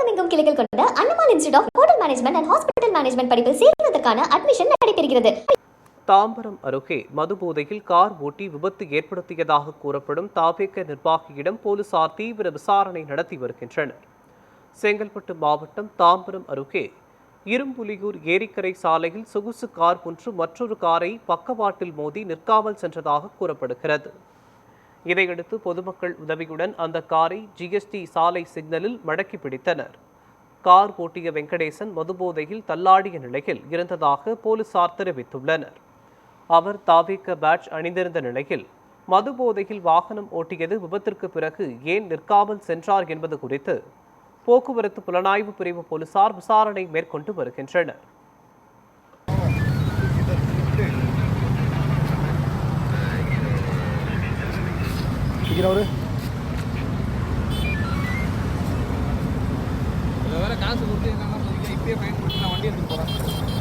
தமிழகமெங்கும் கிளைகள் கொண்ட Annamalai institute of hotel management and hospital management படிப்பில் சேர்வதற்கான அட்மிஷன் நடைபெறுகிறது. தாம்பரம் அருகே மதுபோதையில் கார் ஓட்டி விபத்து ஏற்படுத்தியதாக கூறப்படும் தாவேக நிர்வாகியிடம் போலீசார் தீவிர விசாரணை நடத்தி வருகின்றனர். செங்கல்பட்டு மாவட்டம் தாம்பரம் அருகே இரும்புலியூர் ஏரிக்கரை சாலையில் சொகுசு கார் ஒன்று மற்றொரு காரை பக்கவாட்டில் மோதி நிற்காமல் சென்றதாக கூறப்படுகிறது. இதையடுத்து பொதுமக்கள் உதவியுடன் அந்த காரை ஜிஎஸ்டி சாலை சிக்னலில் மடக்கி பிடித்தனர். கார் ஓட்டிய வெங்கடேசன் மதுபோதையில் தள்ளாடிய நிலையில் இருந்ததாக போலீசார் தெரிவித்துள்ளனர். அவர் தாவேக பேட்ஜ் அணிந்திருந்த நிலையில் மதுபோதையில் வாகனம் ஓட்டியது விபத்திற்கு பிறகு ஏன் நிற்காமல் சென்றார் என்பது குறித்து போக்குவரத்து புலனாய்வு பிரிவு போலீசார் விசாரணை மேற்கொண்டு வருகின்றனர். காசு கொடுத்து இப்பயே பயன்படுத்தி நான் வண்டி எடுத்துட்டு போறேன்.